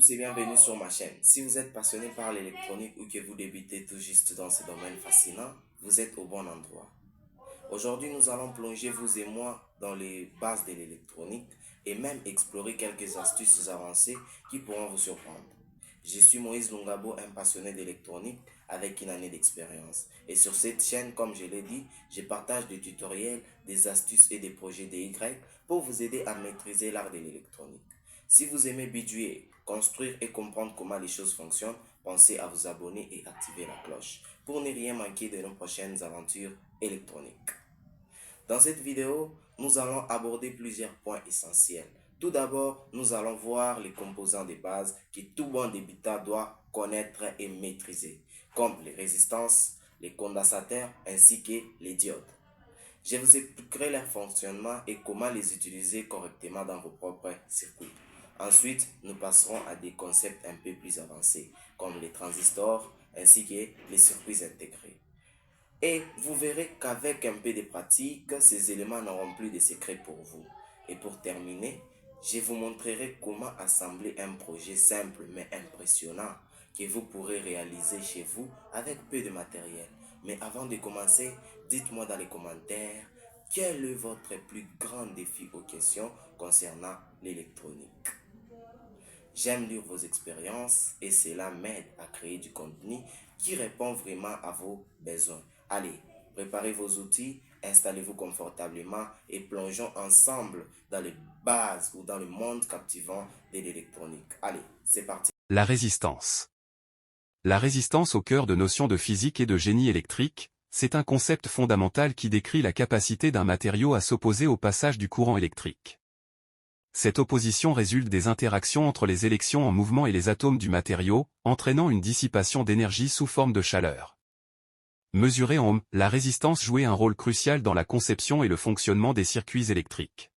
tous et bienvenue sur ma chaîne. Si vous êtes passionné par l'électronique ou que vous débutez tout juste dans ce domaine fascinant, vous êtes au bon endroit. Aujourd'hui, nous allons plonger vous et moi dans les bases de l'électronique et même explorer quelques astuces avancées qui pourront vous surprendre. Je suis Moïse Lungabo, un passionné d'électronique avec une année d'expérience. Et sur cette chaîne, comme je l'ai dit, je partage des tutoriels, des astuces et des projets DIY pour vous aider à maîtriser l'art de l'électronique. Si vous aimez bidouiller, construire et comprendre comment les choses fonctionnent, pensez à vous abonner et activer la cloche pour ne rien manquer de nos prochaines aventures électroniques. Dans cette vidéo, nous allons aborder plusieurs points essentiels. Tout d'abord, nous allons voir les composants de base que tout bon débutant doit connaître et maîtriser, comme les résistances, les condensateurs ainsi que les diodes. Je vous expliquerai leur fonctionnement et comment les utiliser correctement dans vos propres circuits. Ensuite, nous passerons à des concepts un peu plus avancés, comme les transistors ainsi que les circuits intégrés. Et vous verrez qu'avec un peu de pratique, ces éléments n'auront plus de secrets pour vous. Et pour terminer, je vous montrerai comment assembler un projet simple mais impressionnant que vous pourrez réaliser chez vous avec peu de matériel. Mais avant de commencer, dites-moi dans les commentaires quel est votre plus grand défi aux questions concernant l'électronique. J'aime lire vos expériences et cela m'aide à créer du contenu qui répond vraiment à vos besoins. Allez, préparez vos outils, installez-vous confortablement et plongeons ensemble dans les bases ou dans le monde captivant de l'électronique. Allez, c'est parti. La résistance. La résistance au cœur de notions de physique et de génie électrique, c'est un concept fondamental qui décrit la capacité d'un matériau à s'opposer au passage du courant électrique. Cette opposition résulte des interactions entre les électrons en mouvement et les atomes du matériau, entraînant une dissipation d'énergie sous forme de chaleur. Mesurée en ohms, la résistance jouait un rôle crucial dans la conception et le fonctionnement des circuits électriques.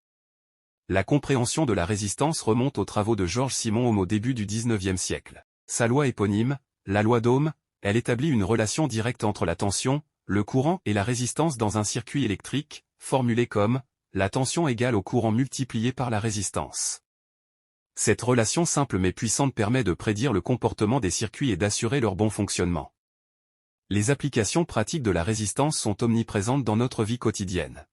La compréhension de la résistance remonte aux travaux de Georges Simon Ohm au début du XIXe siècle. Sa loi éponyme, la loi d'Ohm, elle établit une relation directe entre la tension, le courant et la résistance dans un circuit électrique, formulée comme la tension égale au courant multiplié par la résistance. Cette relation simple mais puissante permet de prédire le comportement des circuits et d'assurer leur bon fonctionnement. Les applications pratiques de la résistance sont omniprésentes dans notre vie quotidienne.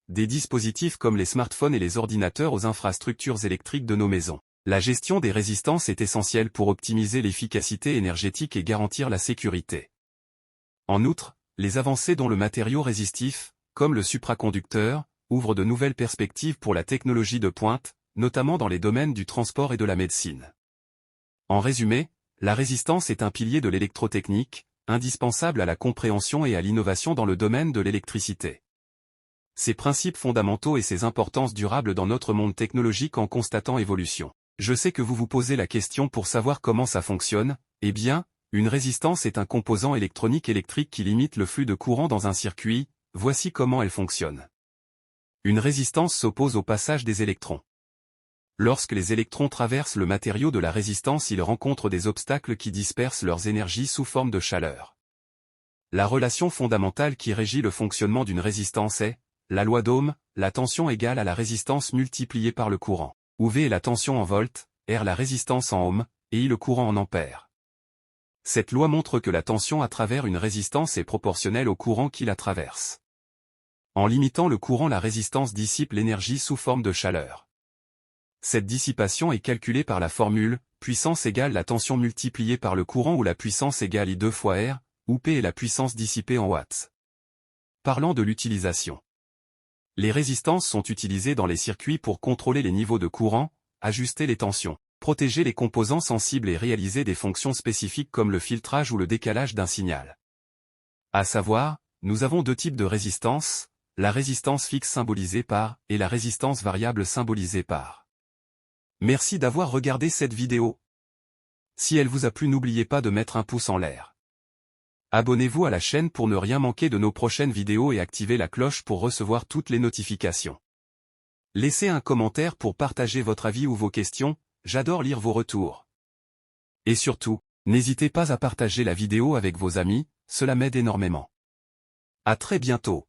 Des dispositifs comme les smartphones et les ordinateurs aux infrastructures électriques de nos maisons. La gestion des résistances est essentielle pour optimiser l'efficacité énergétique et garantir la sécurité. En outre, les avancées dont le matériau résistif, comme le supraconducteur, ouvrent de nouvelles perspectives pour la technologie de pointe, notamment dans les domaines du transport et de la médecine. En résumé, la résistance est un pilier de l'électrotechnique, indispensable à la compréhension et à l'innovation dans le domaine de l'électricité. Ses principes fondamentaux et ses importances durables dans notre monde technologique en constatant évolution. Je sais que vous vous posez la question pour savoir comment ça fonctionne. Eh bien, une résistance est un composant électronique électrique qui limite le flux de courant dans un circuit. Voici comment elle fonctionne. Une résistance s'oppose au passage des électrons. Lorsque les électrons traversent le matériau de la résistance, ils rencontrent des obstacles qui dispersent leurs énergies sous forme de chaleur. La relation fondamentale qui régit le fonctionnement d'une résistance est la loi d'Ohm, la tension égale à la résistance multipliée par le courant, où V est la tension en volts, R la résistance en ohms, et I le courant en ampères. Cette loi montre que la tension à travers une résistance est proportionnelle au courant qui la traverse. En limitant le courant, la résistance dissipe l'énergie sous forme de chaleur. Cette dissipation est calculée par la formule puissance égale la tension multipliée par le courant où la puissance égale I 2 fois R, où P est la puissance dissipée en watts. Parlant de l'utilisation. Les résistances sont utilisées dans les circuits pour contrôler les niveaux de courant, ajuster les tensions, protéger les composants sensibles et réaliser des fonctions spécifiques comme le filtrage ou le décalage d'un signal. À savoir, nous avons deux types de résistance, la résistance fixe symbolisée par et la résistance variable symbolisée par. Merci d'avoir regardé cette vidéo. Si elle vous a plu, n'oubliez pas de mettre un pouce en l'air. Abonnez-vous à la chaîne pour ne rien manquer de nos prochaines vidéos et activez la cloche pour recevoir toutes les notifications. Laissez un commentaire pour partager votre avis ou vos questions, j'adore lire vos retours. Et surtout, n'hésitez pas à partager la vidéo avec vos amis, cela m'aide énormément. À très bientôt.